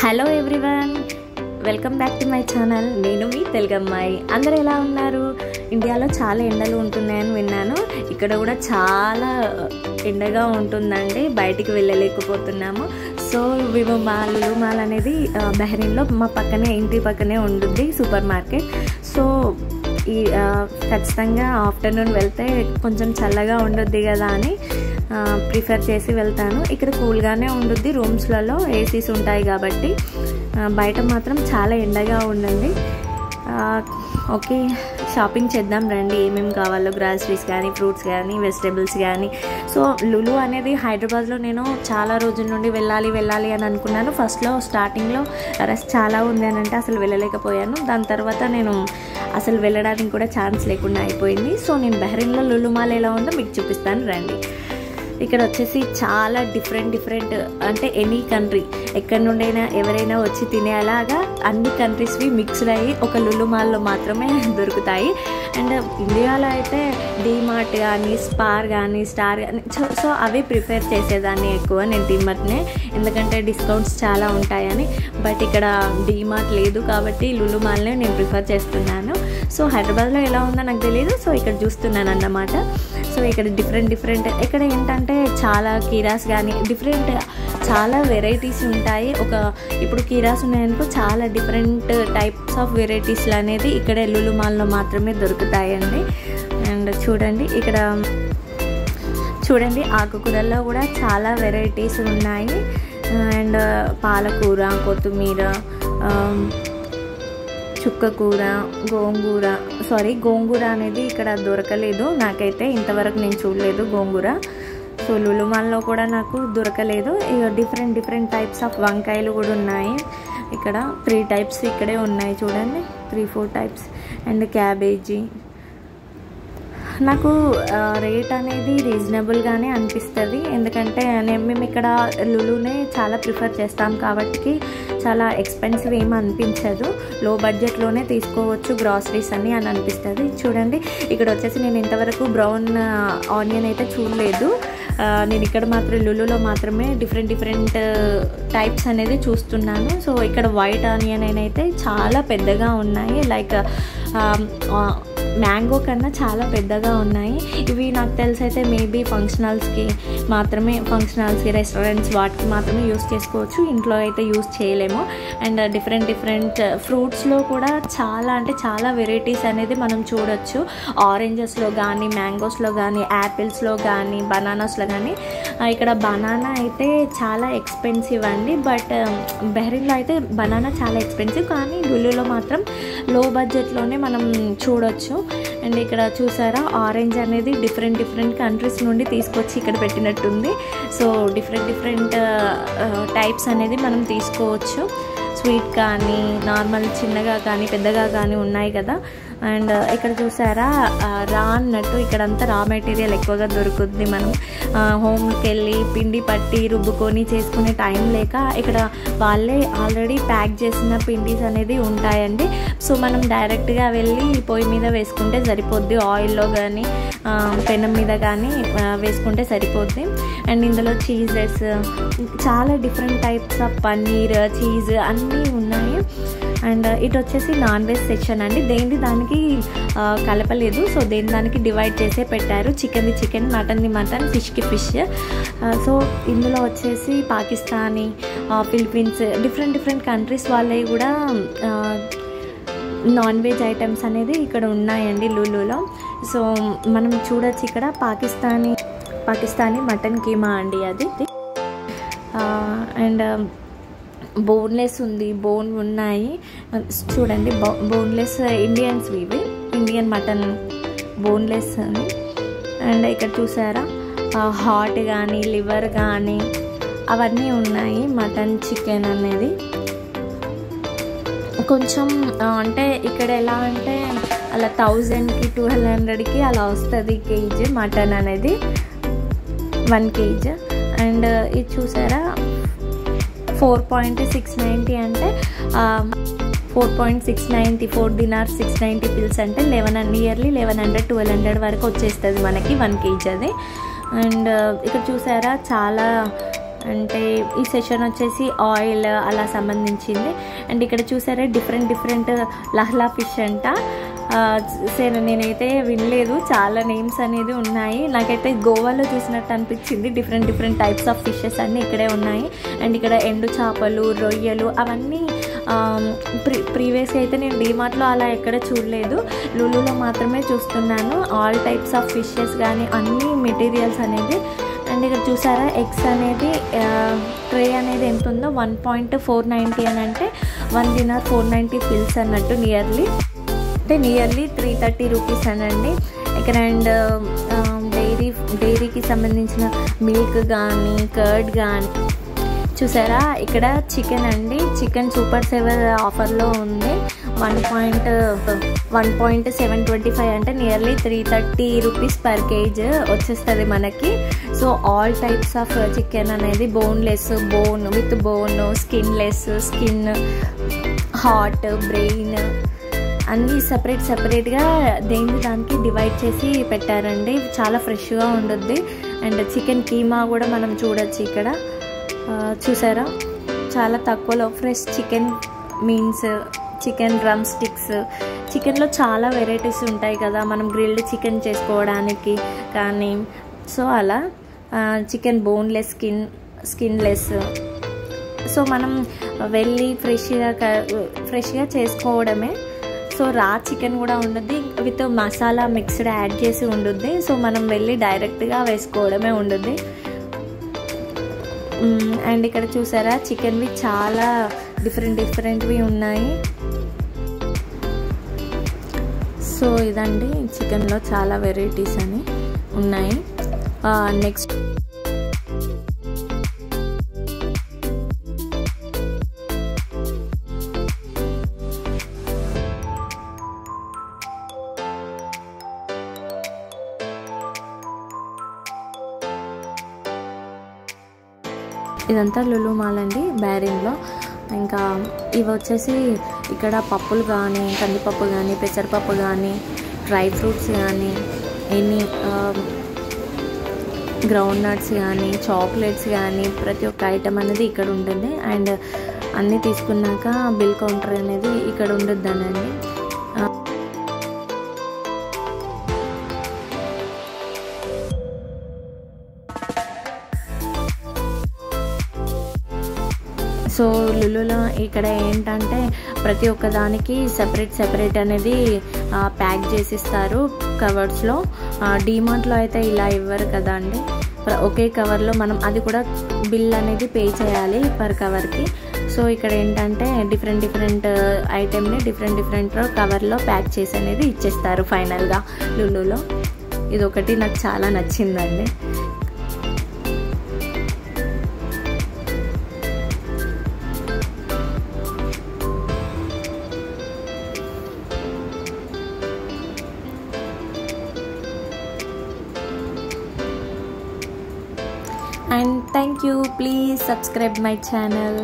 Hello everyone, welcome back to my channel. నేను మీ తెలుగమ్మాయి. అందరూ ఎలా ఉన్నారు? ఇండియాలో చాలా ఎండలు ఉంటున్నాయని విన్నాను. ఇక్కడ కూడా చాలా ఎండగా ఉంటుందండి, బయటికి వెళ్ళలేకపోతున్నాము. సో వివో మాల్ అనేది బహ్రెయిన్లో మా పక్కనే, ఇంటి పక్కనే ఉంటుంది సూపర్ మార్కెట్. సో ఈ ఖచ్చితంగా ఆఫ్టర్నూన్ వెళ్తే కొంచెం చల్లగా ఉండొద్ది కదా అని ప్రిఫర్ చేసి వెళ్తాను. ఇక్కడ కూల్గానే ఉంటుంది, రూమ్స్లలో ఏసీస్ ఉంటాయి కాబట్టి. బయట మాత్రం చాలా ఎండగా ఉండండి. ఓకే, షాపింగ్ చేద్దాం రండి. ఏమేమి కావాలో గ్రాసరీస్ కానీ, ఫ్రూట్స్ కానీ, వెజిటేబుల్స్ కానీ. సో లులు అనేది హైదరాబాద్లో నేను చాలా రోజుల నుండి వెళ్ళాలి అని అనుకున్నాను. ఫస్ట్లో స్టార్టింగ్లో రష్ చాలా ఉంది అని అంటే అసలు వెళ్ళలేకపోయాను. దాని తర్వాత నేను అసలు వెళ్ళడానికి కూడా ఛాన్స్ లేకుండా అయిపోయింది. సో నేను బహ్రెయిన్లో లులు మాల్ ఎలా ఉందో మీకు చూపిస్తాను రండి. ఇక్కడ వచ్చేసి చాలా డిఫరెంట్ అంటే ఎనీ కంట్రీ, ఎక్కడి నుండైనా ఎవరైనా వచ్చి తినేలాగా అన్ని కంట్రీస్వి మిక్స్డ్ అయ్యి ఒక లులు మాల్లో మాత్రమే దొరుకుతాయి. అండ్ ఇండియాలో అయితే డీమార్ట్ కానీ, స్పార్ కానీ, స్టార్ కానీ, సో అవి ప్రిఫర్ చేసేదాన్ని ఎక్కువ నేను డీమార్ట్నే, ఎందుకంటే డిస్కౌంట్స్ చాలా ఉంటాయని. బట్ ఇక్కడ డీమార్ట్ లేదు కాబట్టి లులు మాల్నే నేను ప్రిఫర్ చేస్తున్నాను. సో హైదరాబాద్లో ఎలా ఉందో నాకు తెలియదు, సో ఇక్కడ చూస్తున్నాను అన్నమాట. సో ఇక్కడ డిఫరెంట్ ఇక్కడ ఏంటంటే చాలా కీరాస్ కానీ చాలా వెరైటీస్ ఉంటాయి. ఇప్పుడు కీరాస్ ఉన్నాయనుకో, చాలా డిఫరెంట్ టైప్స్ ఆఫ్ వెరైటీస్లు అనేది ఇక్కడ లులు మాల్లో మాత్రమే దొరుకుతాయండి. అండ్ చూడండి ఆకుకూరల్లో కూడా చాలా వెరైటీస్ ఉన్నాయి. అండ్ పాలకూర, కొత్తిమీర, చుక్కకూర, గోంగూర అనేది ఇక్కడ దొరకలేదు నాకైతే, ఇంతవరకు నేను చూడలేదు గోంగూర. సో లులు మాల్లో కూడా నాకు దొరకలేదు. ఇక డిఫరెంట్ టైప్స్ ఆఫ్ వంకాయలు కూడా ఉన్నాయి. ఇక్కడ 3 టైప్స్ ఇక్కడే ఉన్నాయి చూడండి, 3-4 టైప్స్. And cabbage. నాకు రేట్ అనేది రీజనబుల్గానే అనిపిస్తుంది, ఎందుకంటే మేము ఇక్కడ లులునే చాలా ప్రిఫర్ చేస్తాం కాబట్టి చాలా ఎక్స్పెన్సివ్ ఏమీ అనిపించదు. లో బడ్జెట్లోనే తీసుకోవచ్చు గ్రాసరీస్ అని అనిపిస్తుంది. చూడండి ఇక్కడ వచ్చేసి నేను ఇంతవరకు బ్రౌన్ ఆనియన్ అయితే చూడలేదు. నేను ఇక్కడ మాత్రం లులులో మాత్రమే డిఫరెంట్ టైప్స్ అనేది చూస్తున్నాను. సో ఇక్కడ వైట్ ఆనియన్ అయితే చాలా పెద్దగా ఉన్నాయి, లైక్ మ్యాంగో కన్నా చాలా పెద్దగా ఉన్నాయి. ఇవి నాకు తెలిసి అయితే మేబీ ఫంక్షనల్స్కి, రెస్టారెంట్స్ వాటికి మాత్రమే యూస్ చేసుకోవచ్చు, ఇంట్లో అయితే యూస్ చేయలేము. అండ్ డిఫరెంట్ ఫ్రూట్స్లో కూడా చాలా వెరైటీస్ అనేది మనం చూడొచ్చు. ఆరెంజెస్లో కానీ, మ్యాంగోస్లో కానీ, యాపిల్స్లో కానీ, బనానాస్లో కానీ. ఇక్కడ బనానా అయితే చాలా ఎక్స్పెన్సివ్ అండి, బట్ బహ్రెయిన్లో అయితే బనానా చాలా ఎక్స్పెన్సివ్, కానీ లులులో మాత్రం లో బడ్జెట్లోనే మనం చూడొచ్చు. అండ్ ఇక్కడ చూసారా, ఆరెంజ్ అనేది డిఫరెంట్ కంట్రీస్ నుండి తీసుకొచ్చి ఇక్కడ పెట్టినట్టుంది. సో డిఫరెంట్ టైప్స్ అనేది మనం తీసుకోవచ్చు. స్వీట్ కానీ, నార్మల్ చిన్నగా కానీ, పెద్దగా కానీ ఉన్నాయి కదా. అండ్ ఇక్కడ చూసారా, అన్నట్టు ఇక్కడంతా రా మెటీరియల్ ఎక్కువగా దొరుకుతుంది. మనం హోమ్కి వెళ్ళి పిండి పట్టి రుబ్బుకొని చేసుకునే టైం లేక ఇక్కడ వాళ్ళే ఆల్రెడీ ప్యాక్ చేసిన పిండిస్ అనేది ఉంటాయండి. సో మనం డైరెక్ట్గా వెళ్ళి పొయ్యి మీద వేసుకుంటే సరిపోద్ది, ఆయిల్లో కానీ పెనం మీద కానీ వేసుకుంటే సరిపోద్ది. అండ్ ఇందులో చీజెస్, చాలా different types of paneer, cheese అన్నీ ఉన్నాయి. అండ్ ఇటు వచ్చేసి నాన్ వెజ్ సెక్షన్ అండి, దానికి కలపలేదు. సో దానికి డివైడ్ చేసే పెట్టారు. చికెన్ది చికెన్, మటన్ది మటన్, ఫిష్కి ఫిష్. సో ఇందులో వచ్చేసి పాకిస్తానీ, ఫిలిపీన్స్, డిఫరెంట్ కంట్రీస్ వాళ్ళవి కూడా నాన్ వెజ్ ఐటమ్స్ అనేది ఇక్కడ ఉన్నాయండి లులులో. సో మనం చూడొచ్చు ఇక్కడ పాకిస్తానీ మటన్ కీమా అండి అది. అండ్ బోన్లెస్ ఉంది, బోన్ ఉన్నాయి చూడండి. బోన్లెస్ ఇండియన్స్వి, ఇవి ఇండియన్ మటన్ బోన్లెస్ అని. అండ్ ఇక్కడ చూసారా, హార్ట్ కానీ, లివర్ కానీ అవన్నీ ఉన్నాయి. మటన్, చికెన్ అనేది కొంచెం అంటే ఇక్కడ ఎలా అంటే అలా 1000కి 1200కి అలా వస్తుంది కేజీ మటన్ అనేది, 1 kg. అండ్ ఇది చూసారా, 4.690 అంటే 4.690 4 dinars 690 pills అంటే నియర్లీ 1100-1200 వరకు వచ్చేస్తుంది మనకి 1 kg అది. అండ్ ఇక్కడ చూసారా, చాలా అంటే ఈ సెషన్ వచ్చేసి ఆయిల్ అలా సంబంధించింది. అండ్ ఇక్కడ చూసారా డిఫరెంట్ లహ్లా ఫిష్ అంట. సరే నేనైతే వినలేదు, చాలా నేమ్స్ అనేది ఉన్నాయి. నాకైతే గోవాలో చూసినట్టు అనిపించింది. డిఫరెంట్ టైప్స్ ఆఫ్ ఫిషెస్ అన్నీ ఇక్కడే ఉన్నాయి. అండ్ ఇక్కడ ఎండు చేపలు, రొయ్యలు అవన్నీ ప్రీవియస్గా అయితే నేను డీమార్ట్లో అలా ఎక్కడ చూడలేదు, లులులో మాత్రమే చూస్తున్నాను. ఆల్ టైప్స్ ఆఫ్ ఫిషెస్ కానీ అన్ని మెటీరియల్స్ అనేది. అండ్ ఇక్కడ చూసారా ఎగ్స్ అనేది ట్రే అనేది ఎంత ఉందో 1.490 అని, అంటే 1 dinar 490 ఫిల్స్ అన్నట్టు, నియర్లీ 330 రూపీస్ అనండి. ఇక్కడ అండ్ డైరీకి సంబంధించిన మిల్క్ కానీ కర్డ్ కానీ చూసారా. ఇక్కడ చికెన్ అండి, చికెన్ సూపర్ సేవర్ ఆఫర్లో ఉంది. 1.725 అంటే నియర్లీ 330 రూపీస్ పర్ కేజీ వచ్చేస్తుంది మనకి. So all types of chicken అనేది boneless, bone with bone, skinless, skin, heart, brain అన్నీ సపరేట్గా దానికి డివైడ్ చేసి పెట్టారండి. చాలా ఫ్రెష్గా ఉంటుంది. అండ్ చికెన్ కీమా కూడా మనం చూడొచ్చు ఇక్కడ. చూసారా చాలా తక్కువలో fresh chicken means chicken drum sticks. చికెన్లో చాలా వెరైటీస్ ఉంటాయి కదా మనం గ్రిల్డ్ చికెన్ చేసుకోవడానికి కానీ. సో అలా చికెన్ బోన్లెస్, స్కిన్లెస్. సో మనం వెళ్ళి ఫ్రెష్గా చేసుకోవడమే. సో రా చికెన్ కూడా ఉంటుంది, విత్ మసాలా మిక్స్డ్ యాడ్ చేసి ఉంటుంది. సో మనం వెళ్ళి డైరెక్ట్గా వేసుకోవడమే ఉంటుంది. అండ్ ఇక్కడ చూసారా చికెన్వి చాలా డిఫరెంట్వి ఉన్నాయి. సో ఇదండి చికెన్లో చాలా వెరైటీస్ అని ఉన్నాయి. నెక్స్ట్ ఇదంతా లులు మాల్ అండి బ్యారిన్లో. ఇంకా ఇవి వచ్చేసి ఇక్కడ పప్పులు కానీ, కందిపప్పు కానీ, పెసరపప్పు కానీ, డ్రై ఫ్రూట్స్ కానీ, ఎనీ గ్రౌండ్ నట్స్ కానీ, చాక్లెట్స్ కానీ ప్రతి ఒక్క ఐటమ్ అనేది ఇక్కడ ఉంటుంది. అండ్ అన్నీ తీసుకున్నాక బిల్ కౌంటర్ అనేది ఇక్కడ ఉండొద్దనండి. సో లులులో ఇక్కడ ఏంటంటే ప్రతి ఒక్క దానికి సెపరేట్ అనేది ప్యాక్ చేసిస్తారు కవర్స్లో. డీమార్ట్లో అయితే ఇలా ఇవ్వరు కదా అండి, ఒకే కవర్లో మనం అది కూడా బిల్ అనేది పే చేయాలి పర్ కవర్కి. సో ఇక్కడ ఏంటంటే డిఫరెంట్ ఐటెంని డిఫరెంట్ కవర్లో ప్యాక్ చేసి అనేది ఇచ్చేస్తారు ఫైనల్గా లులులో. ఇదొకటి నాకు చాలా నచ్చిందండి. And thank you, please subscribe my channel.